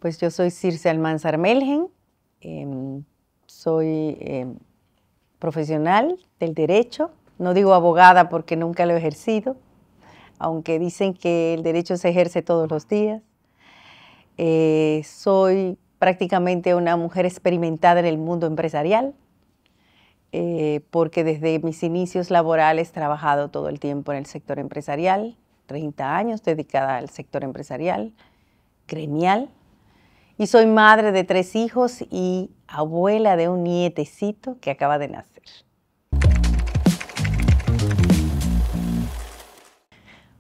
Pues yo soy Circe Almanzar Melgen, soy profesional del derecho, no digo abogada porque nunca lo he ejercido, aunque dicen que el derecho se ejerce todos los días. Soy prácticamente una mujer experimentada en el mundo empresarial, porque desde mis inicios laborales he trabajado todo el tiempo en el sector empresarial, 30 años dedicada al sector empresarial, gremial. Y soy madre de 3 hijos y abuela de un nietecito que acaba de nacer.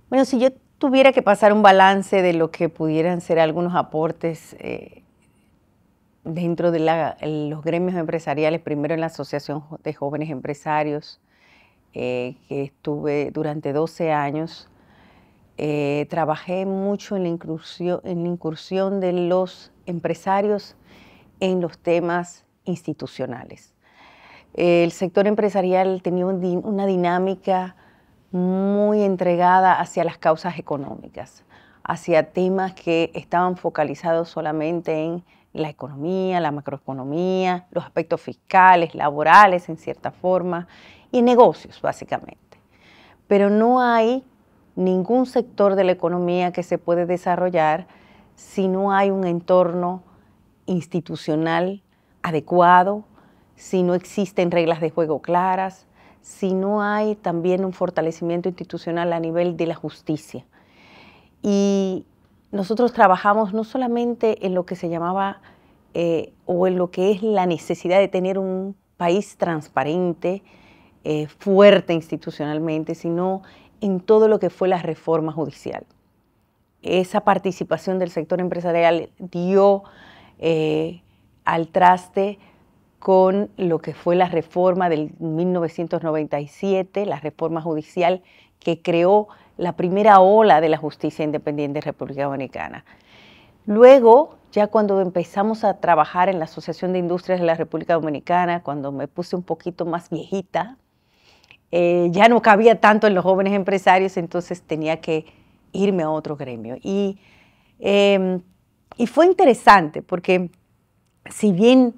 Bueno, si yo tuviera que pasar un balance de lo que pudieran ser algunos aportes dentro de los gremios empresariales, primero en la Asociación de Jóvenes Empresarios, que estuve durante 12 años, trabajé mucho en la incursión de los empresarios en los temas institucionales. El sector empresarial tenía una dinámica muy entregada hacia las causas económicas, hacia temas que estaban focalizados solamente en la economía, la macroeconomía, los aspectos fiscales, laborales en cierta forma, y negocios básicamente. Pero no hay ningún sector de la economía que se puede desarrollar si no hay un entorno institucional adecuado, si no existen reglas de juego claras, si no hay también un fortalecimiento institucional a nivel de la justicia. Y nosotros trabajamos no solamente en lo que se llamaba o en lo que es la necesidad de tener un país transparente, fuerte institucionalmente, sino en todo lo que fue la reforma judicial. Esa participación del sector empresarial dio al traste con lo que fue la reforma del 1997, la reforma judicial que creó la primera ola de la justicia independiente en República Dominicana. Luego, ya cuando empezamos a trabajar en la Asociación de Industrias de la República Dominicana, cuando me puse un poquito más viejita, ya no cabía tanto en los jóvenes empresarios, entonces tenía que irme a otro gremio. Y fue interesante porque si bien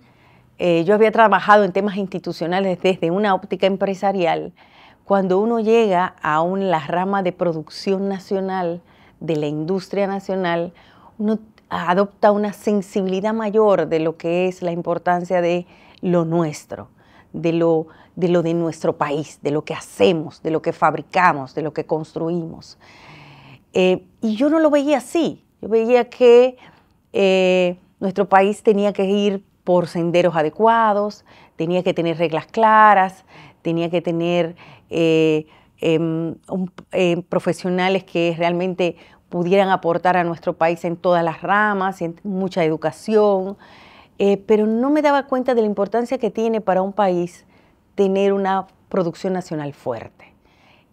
yo había trabajado en temas institucionales desde una óptica empresarial, cuando uno llega a la rama de producción nacional, de la industria nacional, uno adopta una sensibilidad mayor de lo que es la importancia de lo nuestro, de lo de nuestro país, de lo que hacemos, de lo que fabricamos, de lo que construimos. Y yo no lo veía así. Yo veía que nuestro país tenía que ir por senderos adecuados, tenía que tener reglas claras, tenía que tener profesionales que realmente pudieran aportar a nuestro país en todas las ramas, en mucha educación, pero no me daba cuenta de la importancia que tiene para un país tener una producción nacional fuerte,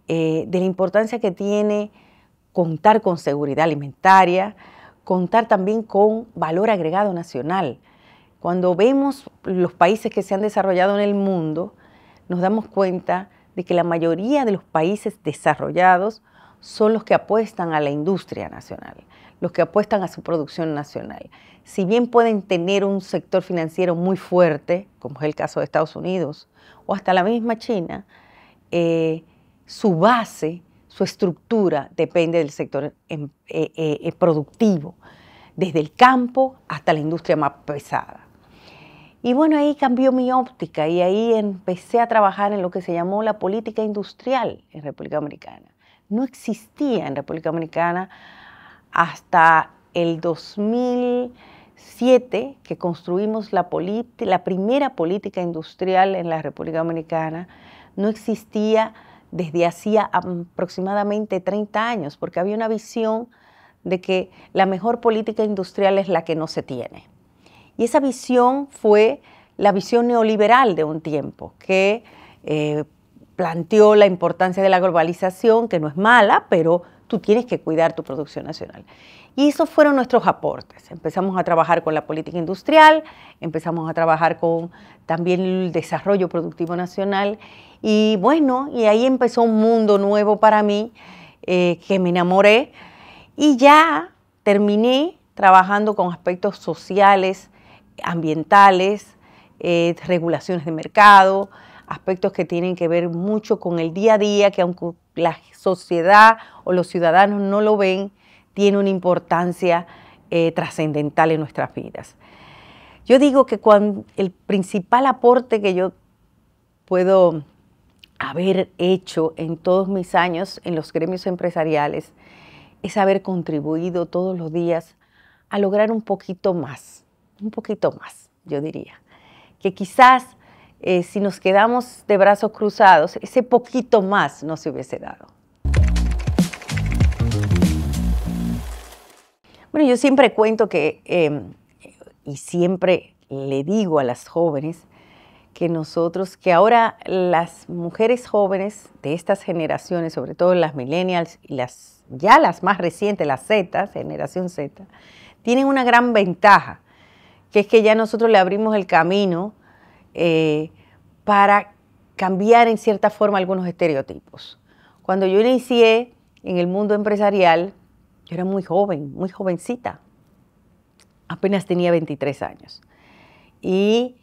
de la importancia que tiene contar con seguridad alimentaria, contar también con valor agregado nacional. Cuando vemos los países que se han desarrollado en el mundo, nos damos cuenta de que la mayoría de los países desarrollados son los que apuestan a la industria nacional, los que apuestan a su producción nacional. Si bien pueden tener un sector financiero muy fuerte, como es el caso de Estados Unidos, o hasta la misma China, su base, su estructura depende del sector productivo, desde el campo hasta la industria más pesada. Y bueno, ahí cambió mi óptica y ahí empecé a trabajar en lo que se llamó la política industrial en República Dominicana. No existía en República Dominicana hasta el 2007 que construimos la primera política industrial en la República Dominicana. No existía desde hacía aproximadamente 30 años, porque había una visión de que la mejor política industrial es la que no se tiene. Y esa visión fue la visión neoliberal de un tiempo, que planteó la importancia de la globalización, que no es mala, pero tú tienes que cuidar tu producción nacional. Y esos fueron nuestros aportes. Empezamos a trabajar con la política industrial, empezamos a trabajar con también el desarrollo productivo nacional. Y bueno, y ahí empezó un mundo nuevo para mí, que me enamoré. Y ya terminé trabajando con aspectos sociales, ambientales, regulaciones de mercado, aspectos que tienen que ver mucho con el día a día, que aunque la sociedad o los ciudadanos no lo ven, tiene una importancia trascendental en nuestras vidas. Yo digo que el principal aporte que yo puedo haber hecho en todos mis años en los gremios empresariales es haber contribuido todos los días a lograr un poquito más, yo diría. Que quizás si nos quedamos de brazos cruzados, ese poquito más no se hubiese dado. Bueno, yo siempre cuento que, y siempre le digo a las jóvenes, que ahora las mujeres jóvenes de estas generaciones, sobre todo las millennials y las más recientes, las Z, generación Z, tienen una gran ventaja, que es que ya nosotros le abrimos el camino para cambiar en cierta forma algunos estereotipos. Cuando yo inicié en el mundo empresarial, yo era muy joven, muy jovencita, apenas tenía 23 años. Y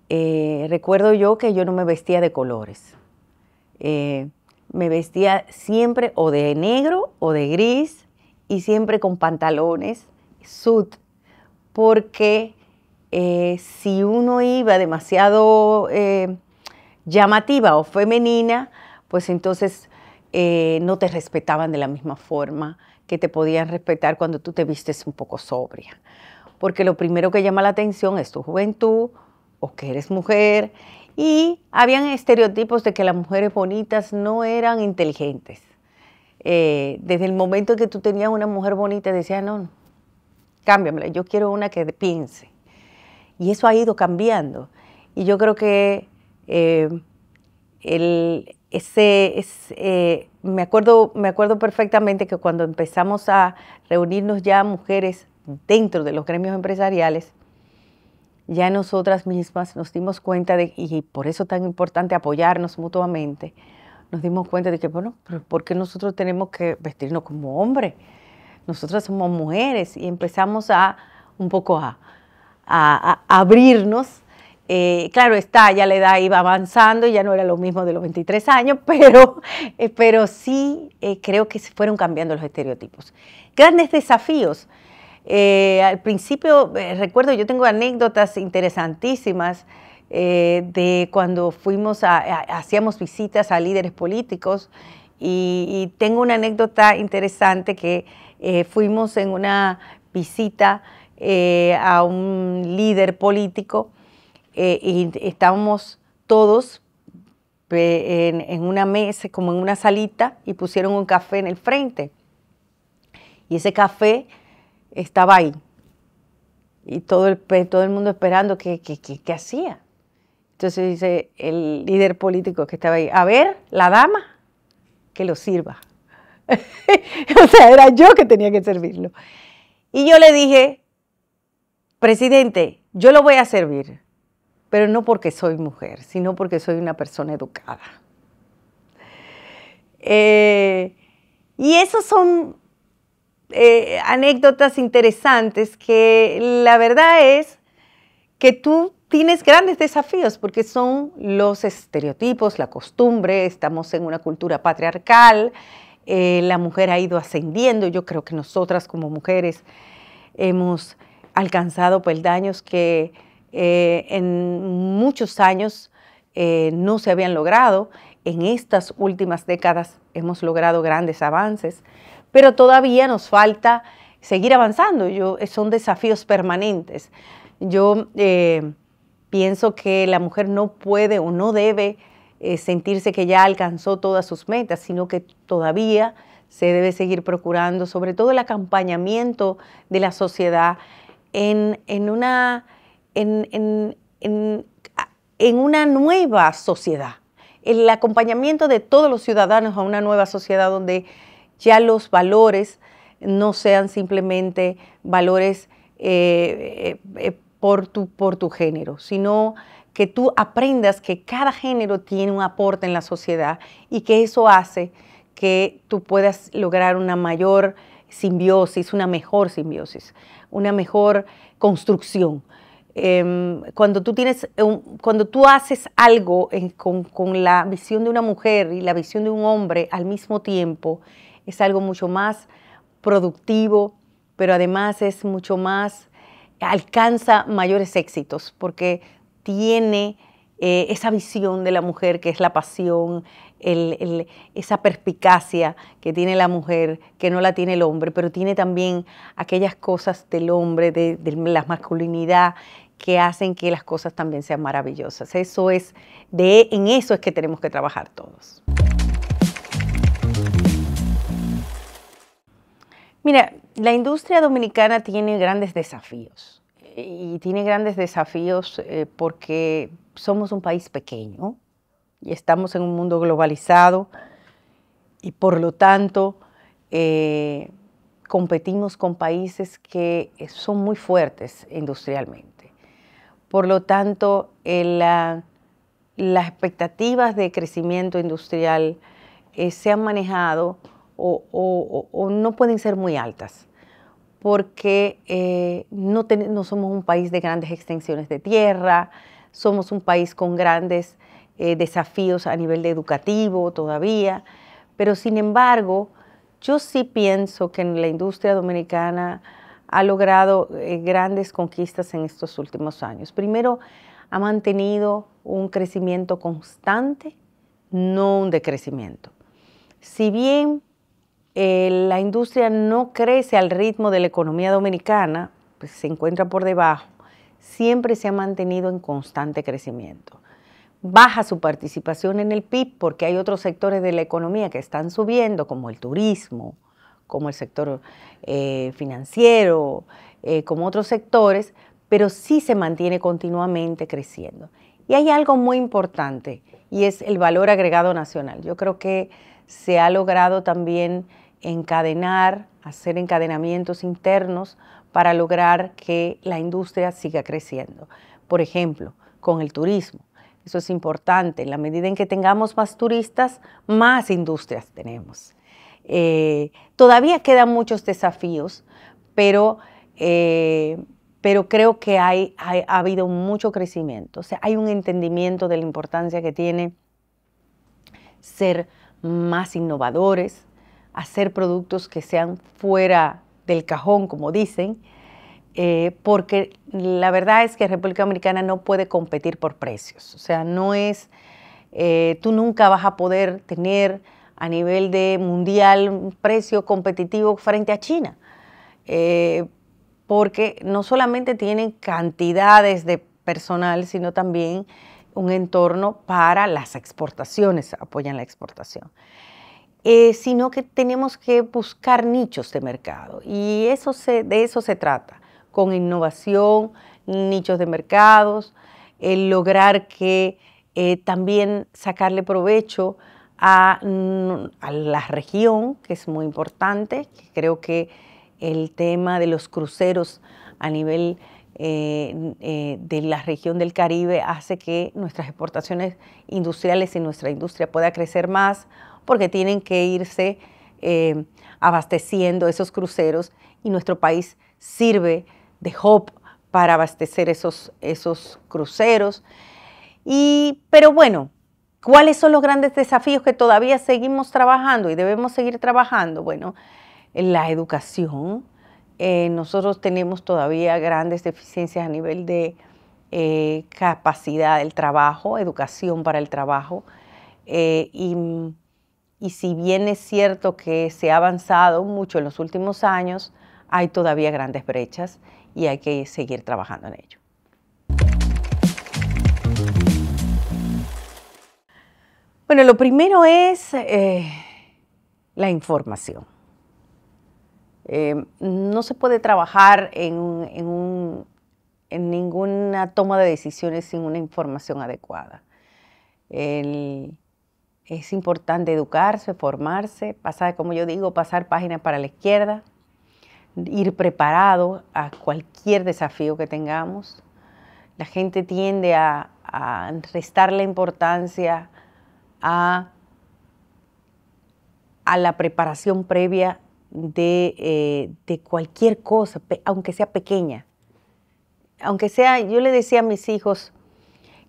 recuerdo yo que yo no me vestía de colores. Me vestía siempre o de negro o de gris y siempre con pantalones sud, porque si uno iba demasiado llamativa o femenina, pues entonces no te respetaban de la misma forma que te podían respetar cuando tú te vistes un poco sobria. Porque lo primero que llama la atención es tu juventud o que eres mujer, y habían estereotipos de que las mujeres bonitas no eran inteligentes. Desde el momento en que tú tenías una mujer bonita, decías, no, cámbiamela, yo quiero una que piense. Y eso ha ido cambiando. Y yo creo que me acuerdo perfectamente que cuando empezamos a reunirnos ya mujeres dentro de los gremios empresariales, ya nosotras mismas nos dimos cuenta y por eso es tan importante apoyarnos mutuamente, nos dimos cuenta de que, bueno, pero ¿por qué nosotros tenemos que vestirnos como hombres? Nosotras somos mujeres, y empezamos un poco a abrirnos. Claro está, ya la edad iba avanzando y ya no era lo mismo de los 23 años, pero sí creo que se fueron cambiando los estereotipos. Grandes desafíos. Al principio, recuerdo, yo tengo anécdotas interesantísimas de cuando hacíamos visitas a líderes políticos, y tengo una anécdota interesante que fuimos en una visita a un líder político y estábamos todos en una mesa, como en una salita, y pusieron un café en el frente. Y ese café estaba ahí, y todo el mundo esperando qué hacía. Entonces dice el líder político que estaba ahí, a ver, la dama, que lo sirva. O sea, era yo que tenía que servirlo. Y yo le dije, presidente, yo lo voy a servir, pero no porque soy mujer, sino porque soy una persona educada. Y esos son anécdotas interesantes que la verdad es que tú tienes grandes desafíos, porque son los estereotipos, la costumbre. Estamos en una cultura patriarcal, la mujer ha ido ascendiendo. Yo creo que nosotras como mujeres hemos alcanzado peldaños que en muchos años no se habían logrado. En estas últimas décadas hemos logrado grandes avances, pero todavía nos falta seguir avanzando. Son desafíos permanentes. Yo pienso que la mujer no puede o no debe sentirse que ya alcanzó todas sus metas, sino que todavía se debe seguir procurando, sobre todo el acompañamiento de la sociedad en una nueva sociedad, el acompañamiento de todos los ciudadanos a una nueva sociedad donde ya los valores no sean simplemente valores por tu género, sino que tú aprendas que cada género tiene un aporte en la sociedad, y que eso hace que tú puedas lograr una mayor simbiosis, una mejor simbiosis, una mejor construcción. Cuando tú haces algo con la visión de una mujer y la visión de un hombre al mismo tiempo, es algo mucho más productivo, pero además es mucho más, alcanza mayores éxitos, porque tiene esa visión de la mujer que es la pasión, esa perspicacia que tiene la mujer, que no la tiene el hombre, pero tiene también aquellas cosas del hombre, de la masculinidad, que hacen que las cosas también sean maravillosas. En eso es que tenemos que trabajar todos. Mira, la industria dominicana tiene grandes desafíos y tiene grandes desafíos porque somos un país pequeño y estamos en un mundo globalizado y por lo tanto competimos con países que son muy fuertes industrialmente. Por lo tanto, las expectativas de crecimiento industrial se han manejado o no pueden ser muy altas, porque no somos un país de grandes extensiones de tierra, somos un país con grandes desafíos a nivel educativo todavía, pero sin embargo, yo sí pienso que en la industria dominicana ha logrado grandes conquistas en estos últimos años. Primero, ha mantenido un crecimiento constante, no un decrecimiento. Si bien la industria no crece al ritmo de la economía dominicana, pues se encuentra por debajo, siempre se ha mantenido en constante crecimiento. Baja su participación en el PIB porque hay otros sectores de la economía que están subiendo, como el turismo, como el sector financiero, como otros sectores, pero sí se mantiene continuamente creciendo. Y hay algo muy importante y es el valor agregado nacional. Yo creo que se ha logrado también hacer encadenamientos internos para lograr que la industria siga creciendo. Por ejemplo, con el turismo. Eso es importante. En la medida en que tengamos más turistas, más industrias tenemos. Todavía quedan muchos desafíos, pero creo que ha habido mucho crecimiento. O sea, hay un entendimiento de la importancia que tiene ser más innovadores, hacer productos que sean fuera del cajón, como dicen, porque la verdad es que República Dominicana no puede competir por precios. O sea, tú nunca vas a poder tener a nivel de mundial un precio competitivo frente a China, porque no solamente tienen cantidades de personal, sino también un entorno para las exportaciones, apoyan la exportación. Sino que tenemos que buscar nichos de mercado y de eso se trata, con innovación, nichos de mercados, lograr que también sacarle provecho a la región, que es muy importante. Creo que el tema de los cruceros a nivel de la región del Caribe hace que nuestras exportaciones industriales y nuestra industria pueda crecer más, porque tienen que irse abasteciendo esos cruceros y nuestro país sirve de hub para abastecer esos cruceros. Pero bueno, ¿cuáles son los grandes desafíos que todavía seguimos trabajando y debemos seguir trabajando? Bueno, en la educación. Nosotros tenemos todavía grandes deficiencias a nivel de capacidad del trabajo, educación para el trabajo. Y si bien es cierto que se ha avanzado mucho en los últimos años, hay todavía grandes brechas y hay que seguir trabajando en ello. Bueno, lo primero es la información. No se puede trabajar en ninguna toma de decisiones sin una información adecuada. Es importante educarse, formarse, como yo digo, pasar páginas para la izquierda, ir preparado a cualquier desafío que tengamos. La gente tiende a restarle importancia a la preparación previa de cualquier cosa, aunque sea pequeña. Aunque sea, yo le decía a mis hijos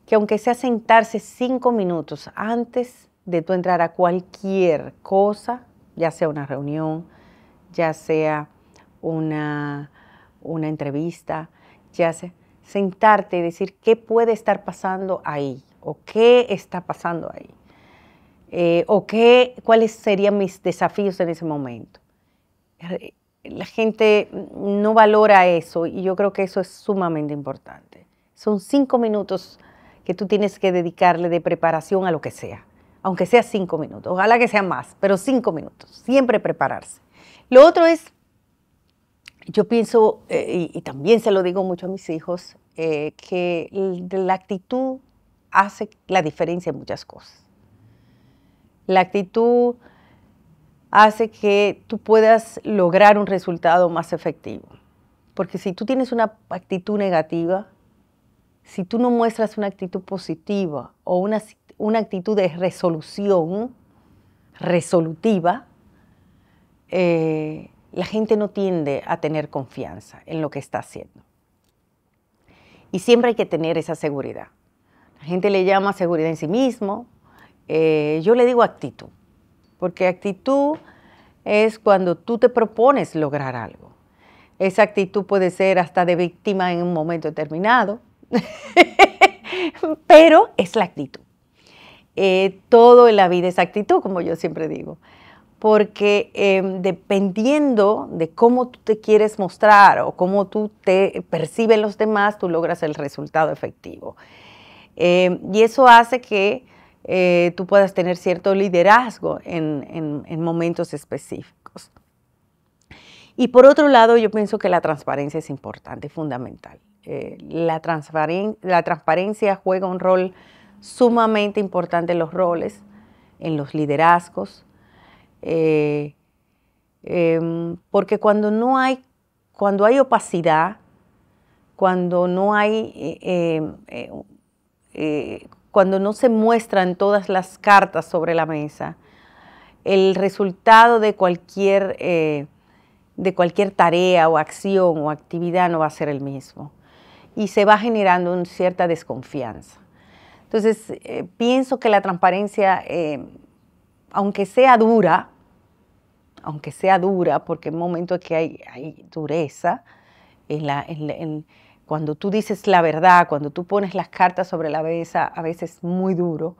que aunque sea sentarse 5 minutos antes de tú entrar a cualquier cosa, ya sea una reunión, ya sea una entrevista, ya sea sentarte y decir qué puede estar pasando ahí o qué está pasando ahí. O cuáles serían mis desafíos en ese momento. La gente no valora eso y yo creo que eso es sumamente importante. Son 5 minutos que tú tienes que dedicarle de preparación a lo que sea, aunque sea 5 minutos, ojalá que sea más, pero 5 minutos, siempre prepararse. Lo otro es, yo pienso, y también se lo digo mucho a mis hijos, que la actitud hace la diferencia en muchas cosas. La actitud hace que tú puedas lograr un resultado más efectivo. Porque si tú tienes una actitud negativa, si tú no muestras una actitud positiva o una actitud de resolución, resolutiva, la gente no tiende a tener confianza en lo que está haciendo. Y siempre hay que tener esa seguridad. La gente le llama seguridad en sí mismo, yo le digo actitud. Porque actitud es cuando tú te propones lograr algo. Esa actitud puede ser hasta de víctima en un momento determinado, pero es la actitud. Todo en la vida es actitud, como yo siempre digo. Porque dependiendo de cómo tú te quieres mostrar o cómo tú te perciben los demás, tú logras el resultado efectivo. Y eso hace que tú puedas tener cierto liderazgo en momentos específicos. Y por otro lado, yo pienso que la transparencia es importante, fundamental. La transparencia juega un rol sumamente importante en los roles, en los liderazgos, porque cuando hay opacidad, cuando no se muestran todas las cartas sobre la mesa, el resultado de cualquier tarea o acción o actividad no va a ser el mismo. Y se va generando una cierta desconfianza. Entonces, pienso que la transparencia, aunque sea dura, porque en momentos que hay dureza, cuando tú dices la verdad, cuando tú pones las cartas sobre la mesa, a veces es muy duro,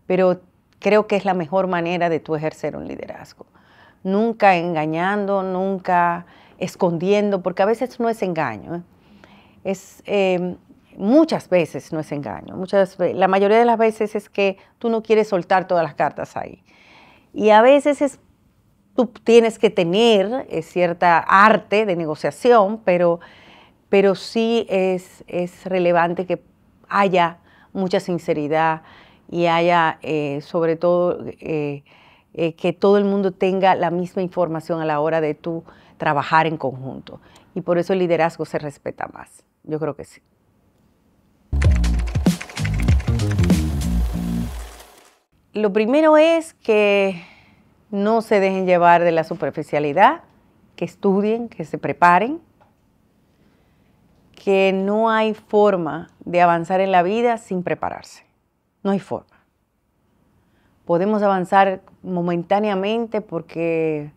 pero creo que es la mejor manera de tú ejercer un liderazgo. Nunca engañando, nunca escondiendo, porque a veces no es engaño. Muchas veces no es engaño. La mayoría de las veces es que tú no quieres soltar todas las cartas ahí. Y a veces tú tienes que tener cierta arte de negociación, pero sí es relevante que haya mucha sinceridad y haya, sobre todo, que todo el mundo tenga la misma información a la hora de tú trabajar en conjunto. Y por eso el liderazgo se respeta más. Yo creo que sí. Lo primero es que no se dejen llevar de la superficialidad, que estudien, que se preparen, que no hay forma de avanzar en la vida sin prepararse. No hay forma. Podemos avanzar momentáneamente porque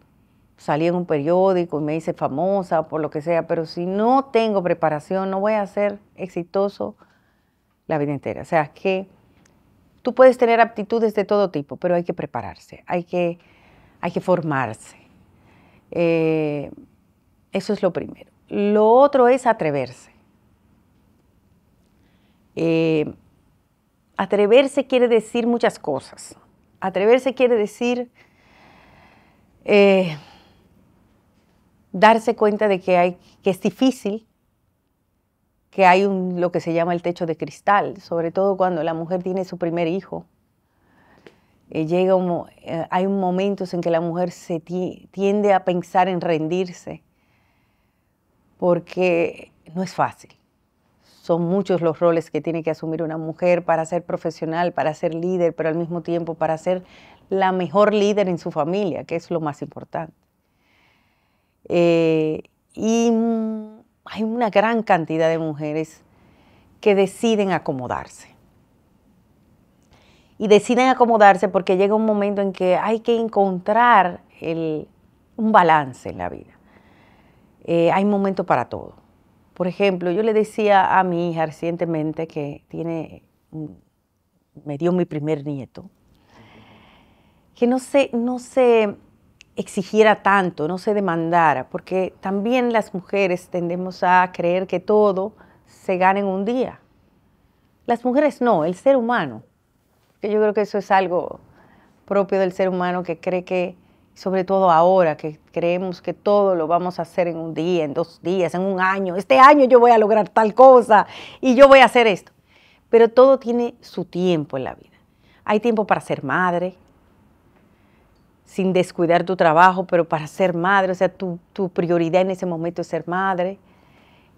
salí en un periódico y me hice famosa, por lo que sea, pero si no tengo preparación, no voy a ser exitoso la vida entera. O sea, que tú puedes tener aptitudes de todo tipo, pero hay que prepararse, hay que formarse. Eso es lo primero. Lo otro es atreverse. Atreverse quiere decir muchas cosas. Atreverse quiere decir darse cuenta de que es difícil, que hay lo que se llama el techo de cristal, sobre todo cuando la mujer tiene su primer hijo. Hay momentos en que la mujer se tiende a pensar en rendirse, porque no es fácil. Son muchos los roles que tiene que asumir una mujer para ser profesional, para ser líder, pero al mismo tiempo para ser la mejor líder en su familia, que es lo más importante. Eh, y hay una gran cantidad de mujeres que deciden acomodarse. Y deciden acomodarse porque llega un momento en que hay que encontrar un balance en la vida. Hay momento para todo. Por ejemplo, yo le decía a mi hija recientemente que me dio mi primer nieto, que no se exigiera tanto, no se demandara, porque también las mujeres tendemos a creer que todo se gana en un día. Las mujeres no, el ser humano. Que yo creo que eso es algo propio del ser humano que cree que, sobre todo ahora, que creemos que todo lo vamos a hacer en un día, en 2 días, en un año. Este año yo voy a lograr tal cosa y yo voy a hacer esto. Pero todo tiene su tiempo en la vida. Hay tiempo para ser madre, sin descuidar tu trabajo, pero para ser madre, o sea, tu prioridad en ese momento es ser madre.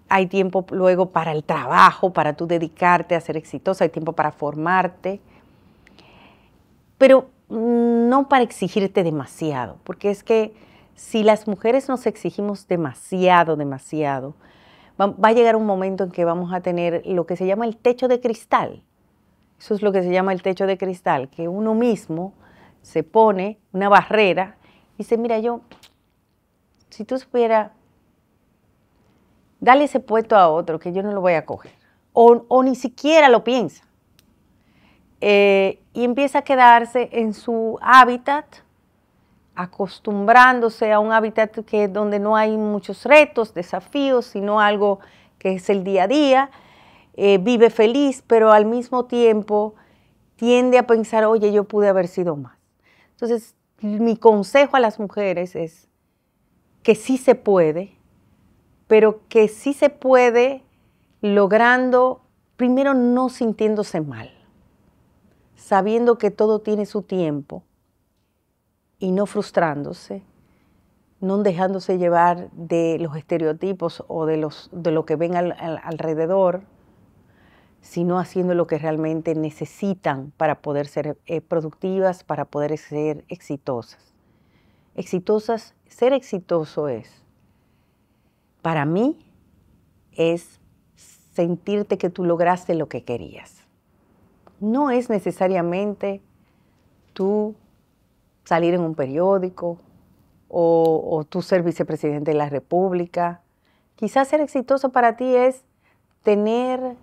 Hay tiempo luego para el trabajo, para tú dedicarte a ser exitosa, hay tiempo para formarte. Pero no para exigirte demasiado, porque es que si las mujeres nos exigimos demasiado, va a llegar un momento en que vamos a tener lo que se llama el techo de cristal. Eso es lo que se llama el techo de cristal, que uno mismo se pone una barrera y dice, mira, si tú supieras, dale ese puesto a otro que yo no lo voy a coger, o ni siquiera lo piensa. Y empieza a quedarse en su hábitat, acostumbrándose a un hábitat donde no hay muchos retos, desafíos, sino algo que es el día a día, vive feliz, pero al mismo tiempo tiende a pensar, oye, yo pude haber sido más. Entonces, mi consejo a las mujeres es que sí se puede, pero que sí se puede logrando, primero no sintiéndose mal, sabiendo que todo tiene su tiempo y no frustrándose, no dejándose llevar de los estereotipos o de lo que ven alrededor, sino haciendo lo que realmente necesitan para poder ser productivas, para poder ser exitosas. Ser exitoso para mí, es sentirte que tú lograste lo que querías. No es necesariamente tú salir en un periódico o tú ser vicepresidente de la República. Quizás ser exitoso para ti es tener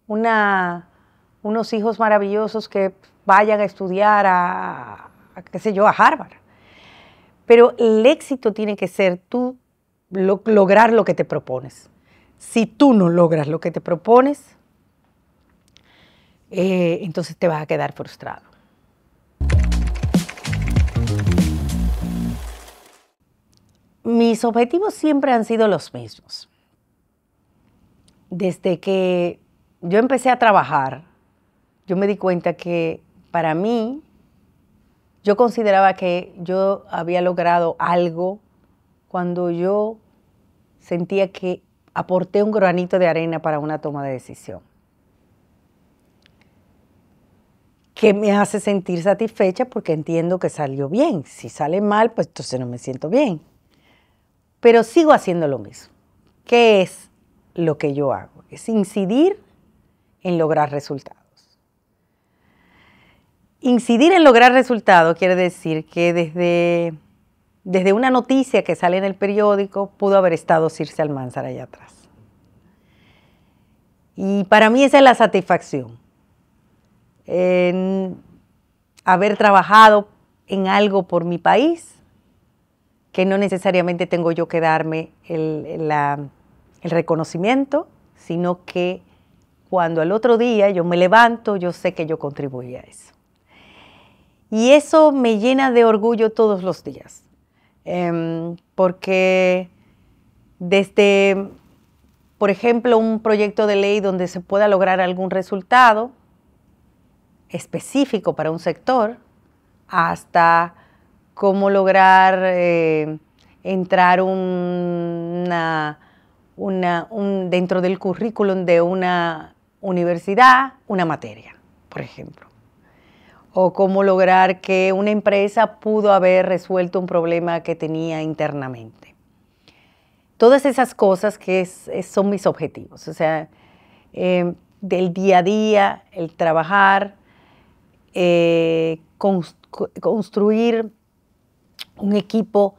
unos hijos maravillosos que vayan a estudiar qué sé yo, a Harvard. Pero el éxito tiene que ser tú lograr lo que te propones. Si tú no logras lo que te propones, entonces te vas a quedar frustrado. Mis objetivos siempre han sido los mismos. Desde que yo empecé a trabajar, yo me di cuenta que para mí, yo consideraba que yo había logrado algo cuando yo sentía que aporté un granito de arena para una toma de decisión, que me hace sentir satisfecha porque entiendo que salió bien. Si sale mal, pues entonces no me siento bien. Pero sigo haciendo lo mismo. ¿Qué es lo que yo hago? Es incidir en lograr resultados. Incidir en lograr resultados quiere decir que desde una noticia que sale en el periódico pudo haber estado Circe Almanzar allá atrás. Y para mí esa es la satisfacción. En haber trabajado en algo por mi país, que no necesariamente tengo yo que darme el reconocimiento, sino que cuando al otro día yo me levanto, yo sé que yo contribuí a eso. Y eso me llena de orgullo todos los días, porque desde, por ejemplo, un proyecto de ley donde se pueda lograr algún resultado específico para un sector, hasta cómo lograr entrar dentro del currículum de una universidad, una materia, por ejemplo. o cómo lograr que una empresa pudo haber resuelto un problema que tenía internamente. Todas esas cosas son mis objetivos, o sea, del día a día, el trabajar, construir un equipo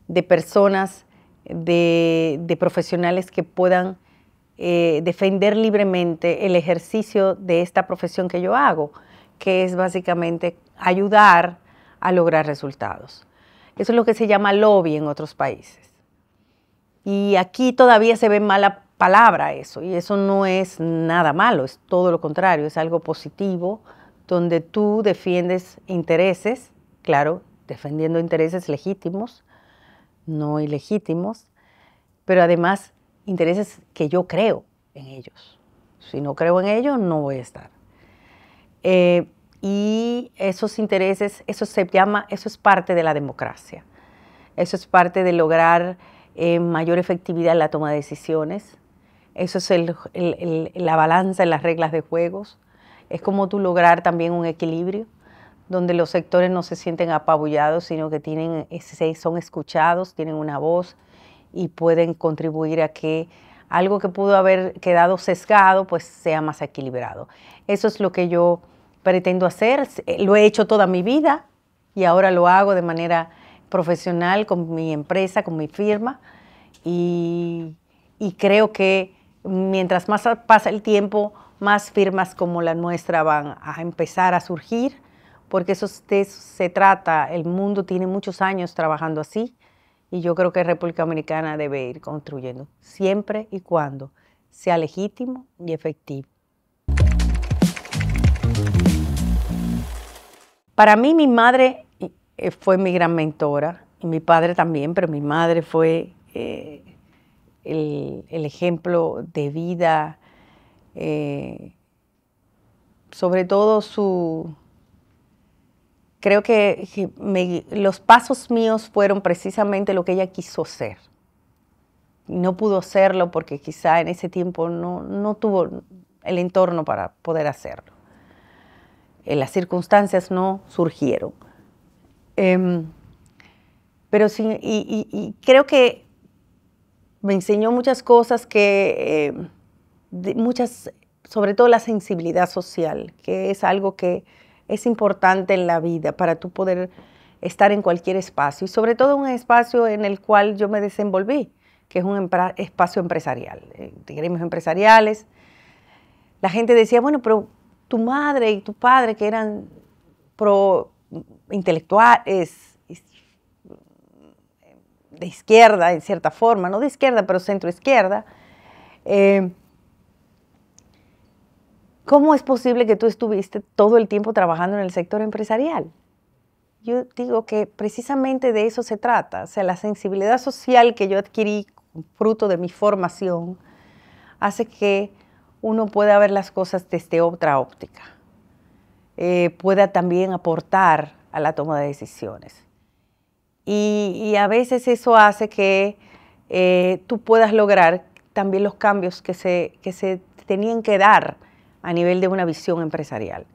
de personas, de profesionales que puedan defender libremente el ejercicio de esta profesión que yo hago, que es básicamente ayudar a lograr resultados. Eso es lo que se llama lobby en otros países. Y aquí todavía se ve mala palabra eso, y eso no es nada malo, es todo lo contrario, es algo positivo, donde tú defiendes intereses, claro, defendiendo intereses legítimos, no ilegítimos, pero además intereses que yo creo en ellos. Si no creo en ellos, no voy a estar. Y esos intereses, eso es parte de la democracia. Eso es parte de lograr mayor efectividad en la toma de decisiones. Eso es la balanza en las reglas de juegos. Es como tú lograr también un equilibrio donde los sectores no se sienten apabullados, sino que son escuchados, tienen una voz y pueden contribuir a que algo que pudo haber quedado sesgado, pues sea más equilibrado. Eso es lo que yo pretendo hacer. Lo he hecho toda mi vida y ahora lo hago de manera profesional con mi empresa, con mi firma. Y creo que mientras más pasa el tiempo, más firmas como la nuestra van a empezar a surgir, porque de eso se trata. El mundo tiene muchos años trabajando así y yo creo que República Dominicana debe ir construyendo, siempre y cuando sea legítimo y efectivo. Para mí, mi madre fue mi gran mentora, y mi padre también, pero mi madre fue el ejemplo de vida, sobre todo creo que los pasos míos fueron precisamente lo que ella quiso ser. No pudo serlo porque quizá en ese tiempo no tuvo el entorno para poder hacerlo. Las circunstancias no surgieron. Pero sí, y creo que me enseñó muchas cosas sobre todo la sensibilidad social, que es algo que es importante en la vida para tú poder estar en cualquier espacio, y sobre todo un espacio en el cual yo me desenvolví, que es un espacio empresarial, de gremios empresariales. La gente decía, bueno, pero tu madre y tu padre, que eran intelectuales, de izquierda en cierta forma, no de izquierda, pero centro izquierda, ¿cómo es posible que tú estuviste todo el tiempo trabajando en el sector empresarial? Yo digo que precisamente de eso se trata, o sea, la sensibilidad social que yo adquirí fruto de mi formación hace que uno pueda ver las cosas desde otra óptica, pueda también aportar a la toma de decisiones. Y a veces eso hace que tú puedas lograr también los cambios que se tenían que dar a nivel de una visión empresarial,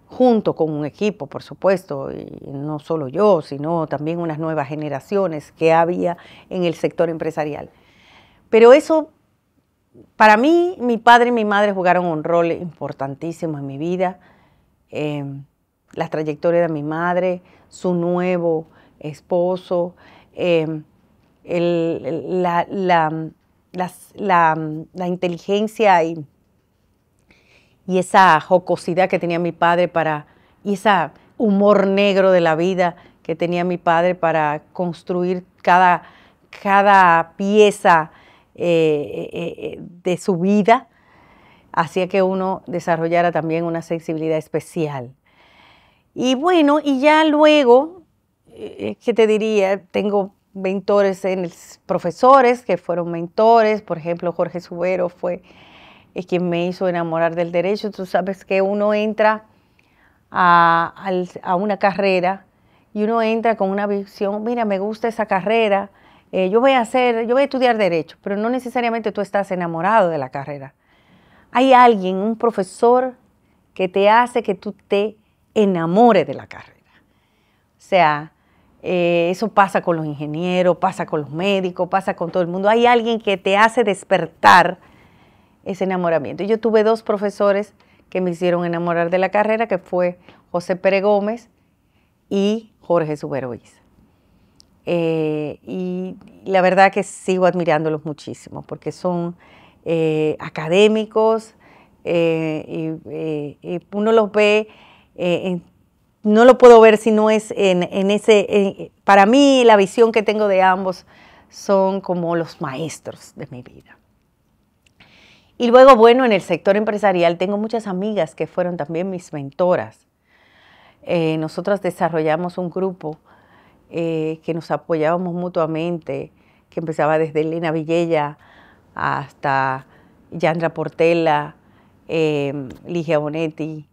junto con un equipo, por supuesto, y no solo yo, sino también unas nuevas generaciones que había en el sector empresarial. Pero eso, para mí, mi padre y mi madre jugaron un rol importantísimo en mi vida. La trayectoria de mi madre, su nuevo esposo, la inteligencia y esa jocosidad que tenía mi padre y ese humor negro de la vida que tenía mi padre para construir cada pieza de su vida, hacía que uno desarrollara también una sensibilidad especial. Y bueno, y ya luego, ¿qué te diría? Tengo mentores, profesores que fueron mentores. Por ejemplo, Jorge Subero fue quien me hizo enamorar del derecho. Tú sabes que uno entra a una carrera y uno entra con una visión, mira, me gusta esa carrera, yo voy a estudiar derecho, pero no necesariamente tú estás enamorado de la carrera. Hay alguien, un profesor, que te hace que tú te enamore de la carrera. O sea, eso pasa con los ingenieros, pasa con los médicos, pasa con todo el mundo. Hay alguien que te hace despertar ese enamoramiento. Yo tuve 2 profesores que me hicieron enamorar de la carrera, que fue José Pérez Gómez y Jorge Suberoiza. Y la verdad que sigo admirándolos muchísimo, porque son académicos, y uno los ve, no lo puedo ver si no es en ese, para mí la visión que tengo de ambos son como los maestros de mi vida. Y luego, bueno, en el sector empresarial tengo muchas amigas que fueron también mis mentoras. Nosotras desarrollamos un grupo que nos apoyábamos mutuamente, que empezaba desde Elena Villella hasta Yandra Portela, Ligia Bonetti,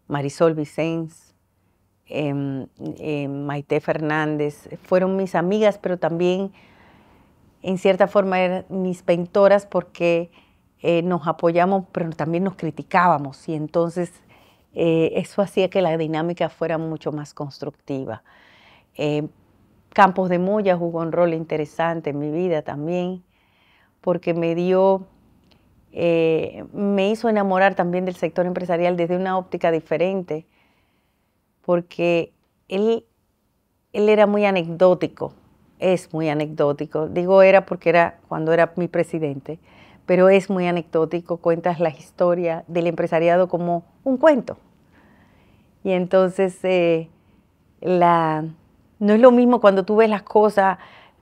Marisol Vicens, Maite Fernández. Fueron mis amigas, pero también en cierta forma eran mis mentoras porque nos apoyamos, pero también nos criticábamos, y entonces eso hacía que la dinámica fuera mucho más constructiva. Campos de Moya jugó un rol interesante en mi vida también, porque me hizo enamorar también del sector empresarial desde una óptica diferente, porque él era muy anecdótico, es muy anecdótico. Digo era porque era cuando era mi presidente, pero es muy anecdótico, cuentas la historia del empresariado como un cuento. Y entonces no es lo mismo cuando tú ves las cosas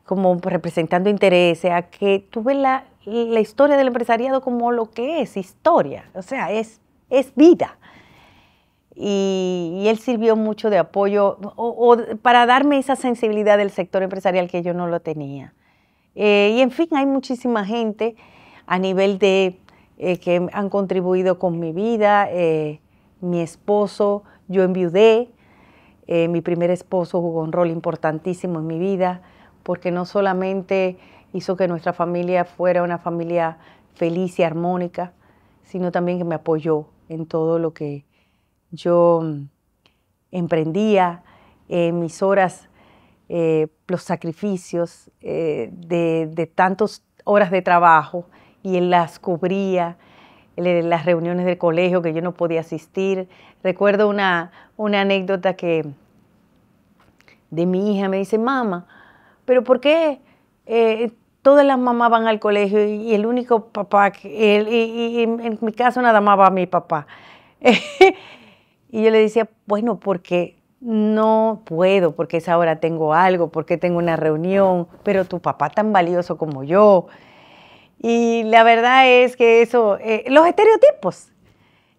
como representando intereses, a que tú ves la historia del empresariado como lo que es, historia, o sea, es vida. Y él sirvió mucho de apoyo para darme esa sensibilidad del sector empresarial que yo no lo tenía. Y en fin, hay muchísima gente a nivel de que han contribuido con mi vida. Mi esposo, yo enviudé. Mi primer esposo jugó un rol importantísimo en mi vida, porque no solamente hizo que nuestra familia fuera una familia feliz y armónica, sino también que me apoyó en todo lo que yo emprendía, mis horas, los sacrificios de tantas horas de trabajo, y él las cubría, las reuniones del colegio que yo no podía asistir. Recuerdo una anécdota de mi hija. Me dice: mamá, ¿pero por qué todas las mamás van al colegio y el único papá, y en mi caso nada más va mi papá? Y yo le decía: bueno, porque no puedo, porque a esa hora tengo algo, porque tengo una reunión, pero tu papá tan valioso como yo. Y la verdad es que eso, los estereotipos.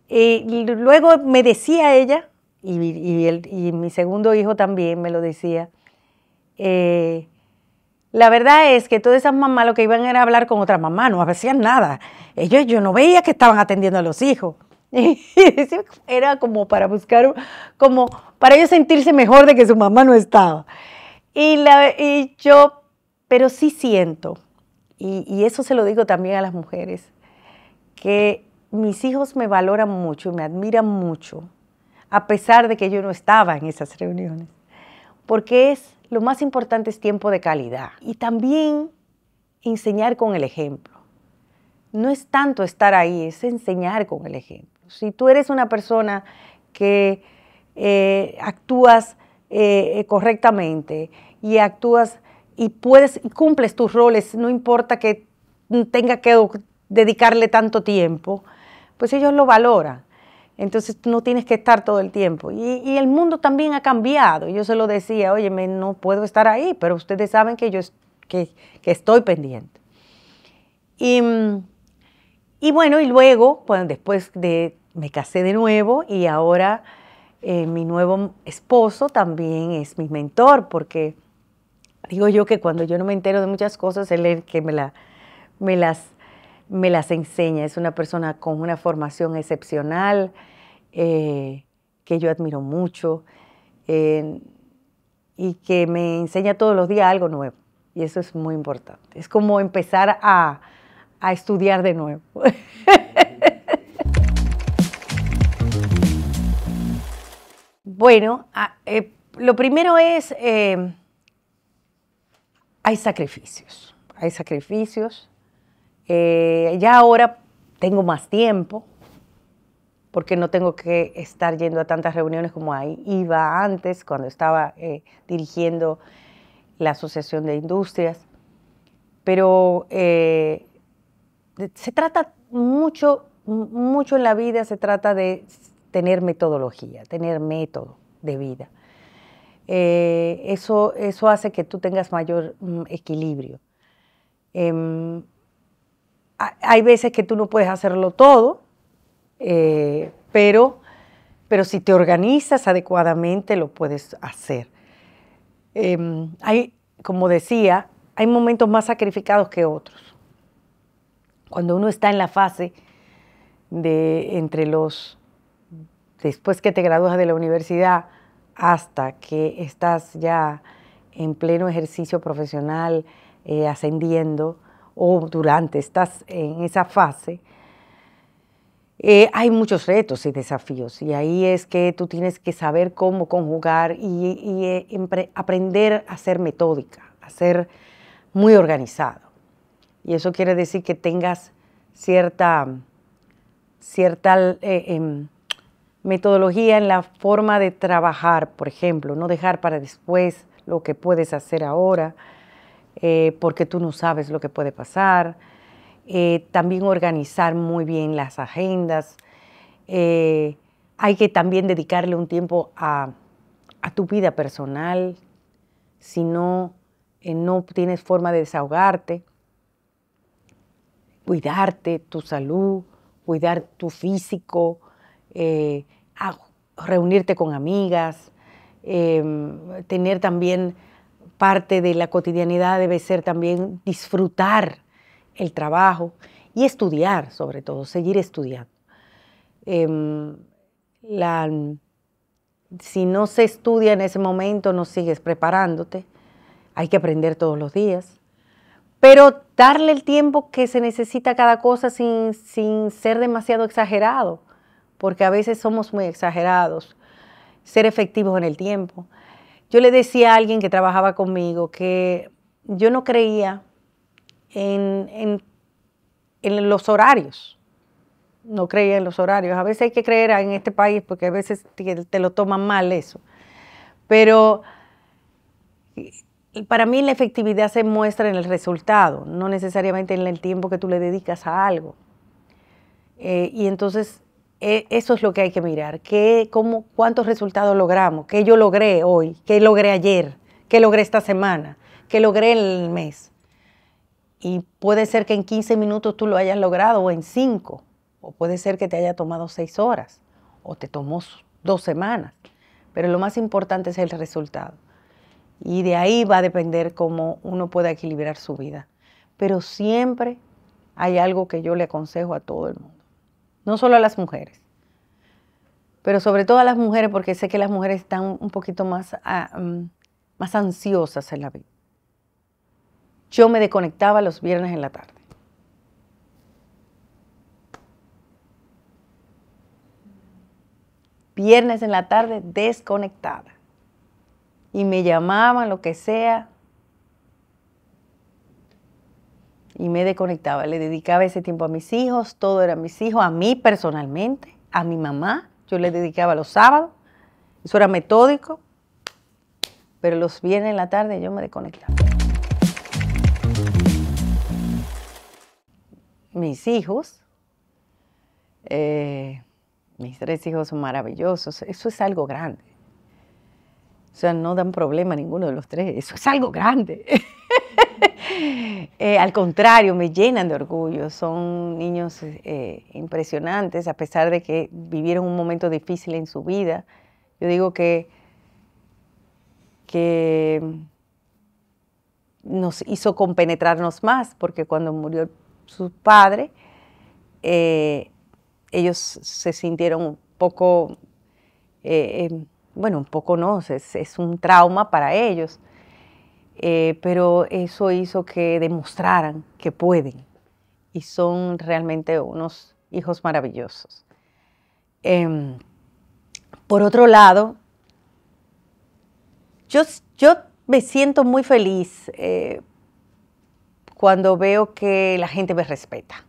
Y luego me decía ella, y mi segundo hijo también me lo decía, la verdad es que todas esas mamás lo que iban era a hablar con otra mamá, no hacían nada. Yo no veía que estaban atendiendo a los hijos. Era como para buscar, como para ellos sentirse mejor de que su mamá no estaba. Pero sí siento, y eso se lo digo también a las mujeres, que mis hijos me valoran mucho y me admiran mucho, a pesar de que yo no estaba en esas reuniones, porque lo más importante es tiempo de calidad, y también enseñar con el ejemplo. No es tanto estar ahí, es enseñar con el ejemplo. Si tú eres una persona que actúas correctamente y actúas y cumples tus roles, no importa que tenga que dedicarle tanto tiempo, pues ellos lo valoran. Entonces tú no tienes que estar todo el tiempo. Y el mundo también ha cambiado. Yo se lo decía: oye, no puedo estar ahí, pero ustedes saben que yo que estoy pendiente. Y bueno, y luego, pues después me casé de nuevo, y ahora mi nuevo esposo también es mi mentor, porque digo yo que cuando yo no me entero de muchas cosas, él es el que me las enseña. Es una persona con una formación excepcional, que yo admiro mucho, y que me enseña todos los días algo nuevo, y eso es muy importante. Es como empezar a estudiar de nuevo. Bueno, lo primero es, hay sacrificios. Hay sacrificios. Ya ahora tengo más tiempo, porque no tengo que estar yendo a tantas reuniones como iba antes, cuando estaba dirigiendo la Asociación de Industrias. Pero se trata mucho en la vida, se trata de tener metodología, tener método de vida. Eso hace que tú tengas mayor equilibrio. Hay veces que tú no puedes hacerlo todo, pero si te organizas adecuadamente lo puedes hacer. Como decía, hay momentos más sacrificados que otros. Cuando uno está en la fase después que te gradúas de la universidad hasta que estás ya en pleno ejercicio profesional, ascendiendo, o estás en esa fase, hay muchos retos y desafíos, y ahí es que tú tienes que saber cómo conjugar y aprender a ser metódica, a ser muy organizado. Y eso quiere decir que tengas cierta metodología en la forma de trabajar, por ejemplo, no dejar para después lo que puedes hacer ahora, porque tú no sabes lo que puede pasar. También organizar muy bien las agendas. Hay que también dedicarle un tiempo a tu vida personal, si no tienes forma de desahogarte. Cuidarte, tu salud, cuidar tu físico, reunirte con amigas, tener también parte de la cotidianidad debe ser también disfrutar el trabajo y estudiar, sobre todo, seguir estudiando. Si no se estudia en ese momento, no sigues preparándote. Hay que aprender todos los días. Pero darle el tiempo que se necesita a cada cosa sin ser demasiado exagerado, porque a veces somos muy exagerados. Ser efectivos en el tiempo. Yo le decía a alguien que trabajaba conmigo que yo no creía en los horarios. No creía en los horarios. A veces hay que creer en este país porque a veces te lo toman mal eso. Pero para mí la efectividad se muestra en el resultado, no necesariamente en el tiempo que tú le dedicas a algo. Y entonces eso es lo que hay que mirar. ¿Cuántos resultados logramos? ¿Qué yo logré hoy? ¿Qué logré ayer? ¿Qué logré esta semana? ¿Qué logré el mes? Y puede ser que en 15 minutos tú lo hayas logrado, o en 5. O puede ser que te haya tomado 6 horas. O te tomó 2 semanas. Pero lo más importante es el resultado. Y de ahí va a depender cómo uno pueda equilibrar su vida. Pero siempre hay algo que yo le aconsejo a todo el mundo. No solo a las mujeres, pero sobre todo a las mujeres, porque sé que las mujeres están un poquito más ansiosas en la vida. Yo me desconectaba los viernes en la tarde. Viernes en la tarde desconectada. Y me llamaban, lo que sea, y me desconectaba. Le dedicaba ese tiempo a mis hijos, todo era mis hijos, a mí personalmente, a mi mamá. Yo le dedicaba los sábados, eso era metódico, pero los viernes en la tarde yo me desconectaba. Mis hijos, mis 3 hijos son maravillosos, eso es algo grande. O sea, no dan problema a ninguno de los 3, eso es algo grande. Al contrario, me llenan de orgullo, son niños impresionantes, a pesar de que vivieron un momento difícil en su vida. Yo digo que nos hizo compenetrarnos más, porque cuando murió su padre, ellos se sintieron un poco, bueno, un poco no, es un trauma para ellos. Pero eso hizo que demostraran que pueden y son realmente unos hijos maravillosos. Por otro lado, yo me siento muy feliz cuando veo que la gente me respeta.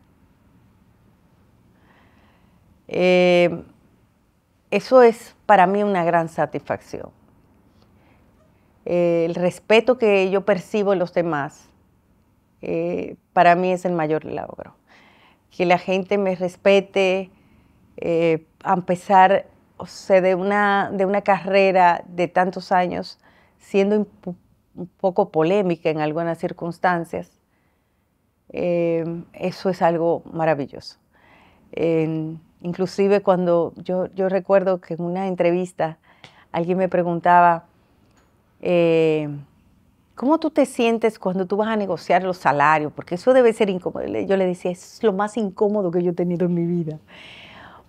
Eso es para mí una gran satisfacción. El respeto que yo percibo en los demás, para mí es el mayor logro. Que la gente me respete, a pesar, o sea, de una carrera de tantos años, siendo un poco polémica en algunas circunstancias, eso es algo maravilloso. Inclusive cuando yo recuerdo que en una entrevista alguien me preguntaba, ¿cómo tú te sientes cuando tú vas a negociar los salarios? Porque eso debe ser incómodo. Yo le decía, es lo más incómodo que yo he tenido en mi vida.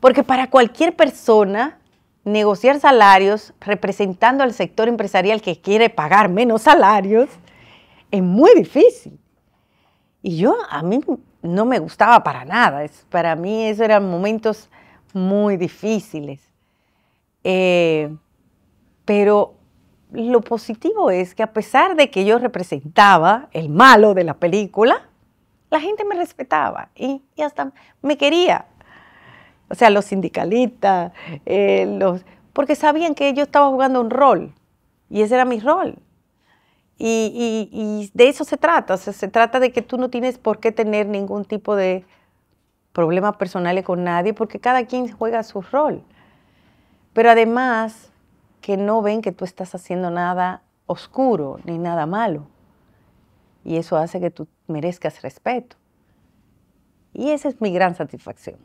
Porque para cualquier persona, negociar salarios representando al sector empresarial que quiere pagar menos salarios es muy difícil. Y a mí no me gustaba para nada. Para mí esos eran momentos muy difíciles. Pero lo positivo es que a pesar de que yo representaba el malo de la película, la gente me respetaba y hasta me quería. O sea, los sindicalistas, porque sabían que yo estaba jugando un rol y ese era mi rol. Y de eso se trata. O sea, se trata de que tú no tienes por qué tener ningún tipo de problemas personales con nadie porque cada quien juega su rol. Pero además que no ven que tú estás haciendo nada oscuro ni nada malo. Y eso hace que tú merezcas respeto. Y esa es mi gran satisfacción.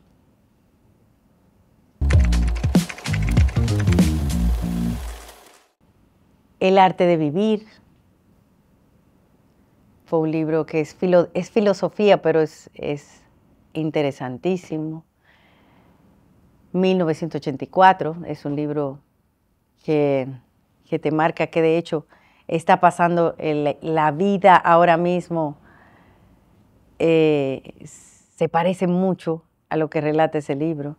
El arte de vivir. Fue un libro que es filosofía, pero es interesantísimo. 1984 es un libro que te marca que de hecho está pasando la vida ahora mismo. Se parece mucho a lo que relata ese libro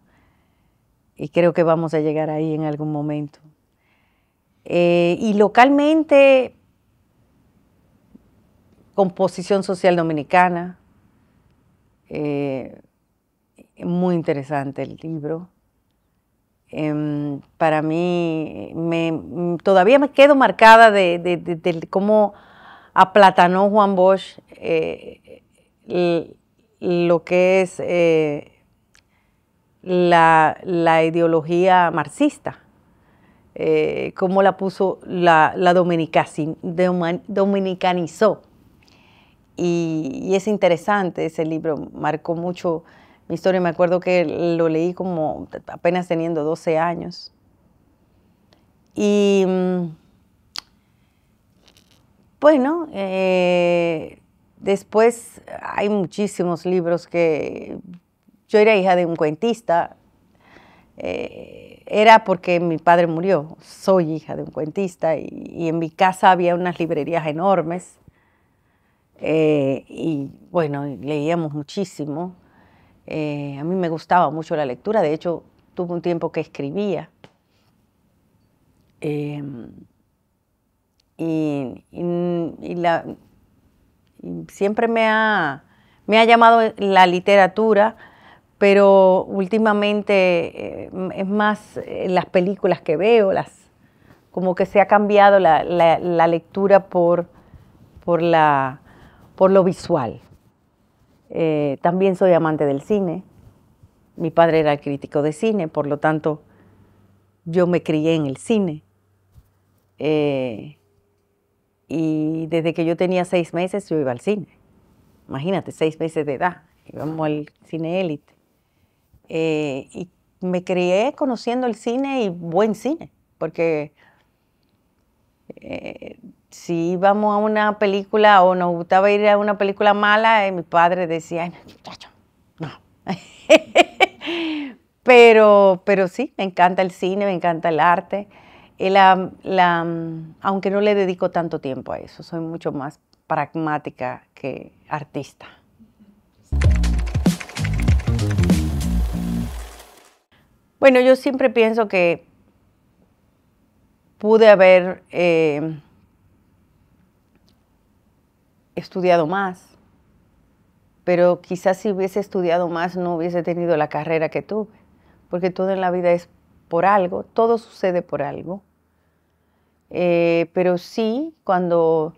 y creo que vamos a llegar ahí en algún momento. Y localmente, Composición Social Dominicana, muy interesante el libro. Para mí, todavía me quedo marcada de cómo aplatanó Juan Bosch lo que es la ideología marxista, cómo la puso, la dominicanizó. Y es interesante, ese libro marcó mucho mi historia. Me acuerdo que lo leí como apenas teniendo 12 años. Y bueno, después hay muchísimos libros que... Yo era hija de un cuentista. Era porque mi padre murió. Soy hija de un cuentista y en mi casa había unas librerías enormes. Y bueno, leíamos muchísimo. A mí me gustaba mucho la lectura, de hecho tuve un tiempo que escribía. Siempre me ha llamado la literatura, pero últimamente es más las películas que veo, como que se ha cambiado la lectura por lo visual. También soy amante del cine. Mi padre era crítico de cine, por lo tanto, yo me crié en el cine. Y desde que yo tenía 6 meses, yo iba al cine. Imagínate, 6 meses de edad. Íbamos al cine élite. Y me crié conociendo el cine y buen cine, porque si íbamos a una película o nos gustaba ir a una película mala, mi padre decía, ay, muchacho, no. Pero sí, me encanta el cine, me encanta el arte. Aunque no le dedico tanto tiempo a eso, soy mucho más pragmática que artista. Bueno, yo siempre pienso que pude haber estudiado más, pero quizás si hubiese estudiado más no hubiese tenido la carrera que tuve, porque todo en la vida es por algo, todo sucede por algo. Pero sí, cuando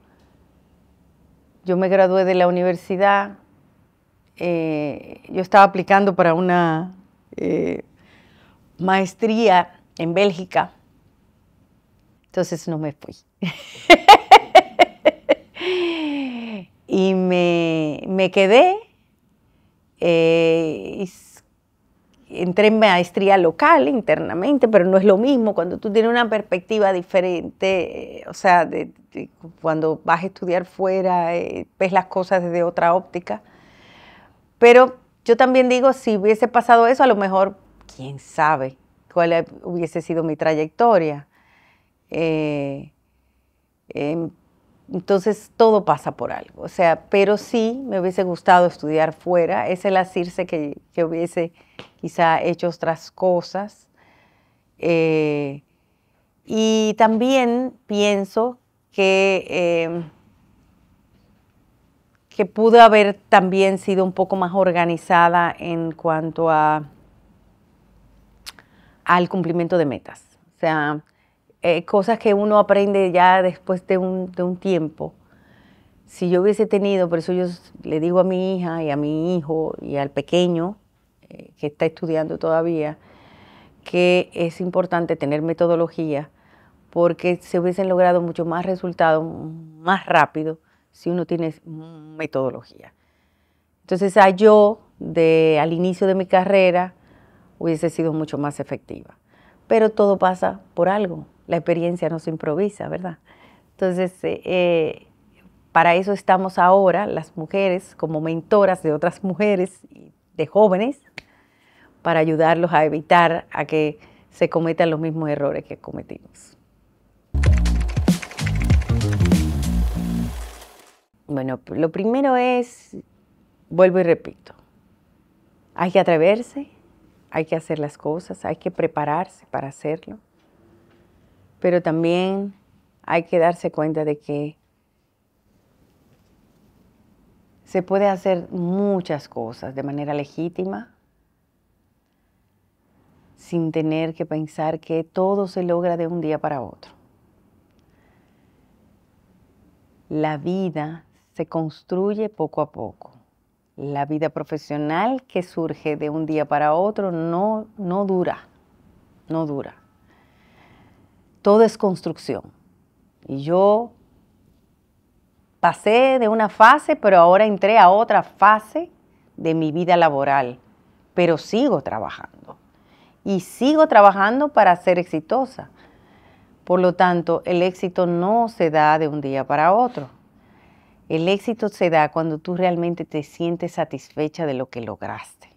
yo me gradué de la universidad, yo estaba aplicando para una maestría en Bélgica, entonces no me fui. Y me quedé, entré en maestría local internamente, pero no es lo mismo cuando tú tienes una perspectiva diferente, o sea, cuando vas a estudiar fuera, ves las cosas desde otra óptica. Pero yo también digo, si hubiese pasado eso, a lo mejor, quién sabe cuál hubiese sido mi trayectoria. Entonces todo pasa por algo, o sea, pero sí me hubiese gustado estudiar fuera, es el asirse que hubiese quizá hecho otras cosas. Y también pienso que pudo haber también sido un poco más organizada en cuanto al cumplimiento de metas. O sea, cosas que uno aprende ya después de un tiempo. Si yo hubiese tenido, por eso yo le digo a mi hija y a mi hijo y al pequeño que está estudiando todavía, que es importante tener metodología porque se hubiesen logrado mucho más resultados más rápido si uno tiene metodología. Entonces, yo al inicio de mi carrera hubiese sido mucho más efectiva. Pero todo pasa por algo. La experiencia no se improvisa, ¿verdad? Entonces, para eso estamos ahora, las mujeres, como mentoras de otras mujeres, de jóvenes, para ayudarlos a evitar a que se cometan los mismos errores que cometimos. Bueno, lo primero es, vuelvo y repito, hay que atreverse, hay que hacer las cosas, hay que prepararse para hacerlo, pero también hay que darse cuenta de que se puede hacer muchas cosas de manera legítima, sin tener que pensar que todo se logra de un día para otro. La vida se construye poco a poco. La vida profesional que surge de un día para otro no dura. Todo es construcción. Y yo pasé de una fase, pero ahora entré a otra fase de mi vida laboral. Pero sigo trabajando. Y sigo trabajando para ser exitosa. Por lo tanto, el éxito no se da de un día para otro. El éxito se da cuando tú realmente te sientes satisfecha de lo que lograste.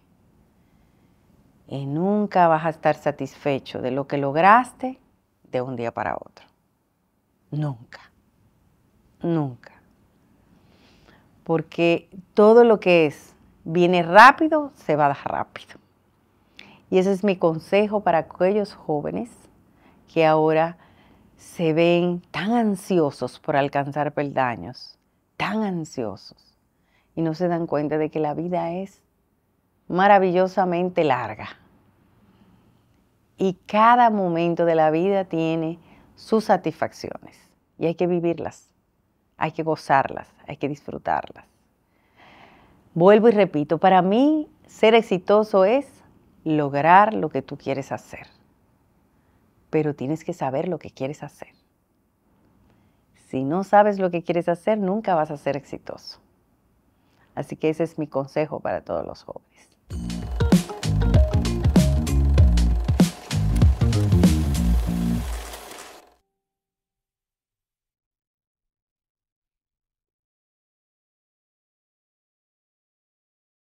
Y nunca vas a estar satisfecho de lo que lograste de un día para otro. Nunca. Nunca. Porque todo lo que viene rápido, se va rápido. Y ese es mi consejo para aquellos jóvenes que ahora se ven tan ansiosos por alcanzar peldaños, tan ansiosos, y no se dan cuenta de que la vida es maravillosamente larga. Y cada momento de la vida tiene sus satisfacciones y hay que vivirlas, hay que gozarlas, hay que disfrutarlas. Vuelvo y repito, para mí ser exitoso es lograr lo que tú quieres hacer, pero tienes que saber lo que quieres hacer. Si no sabes lo que quieres hacer, nunca vas a ser exitoso. Así que ese es mi consejo para todos los jóvenes.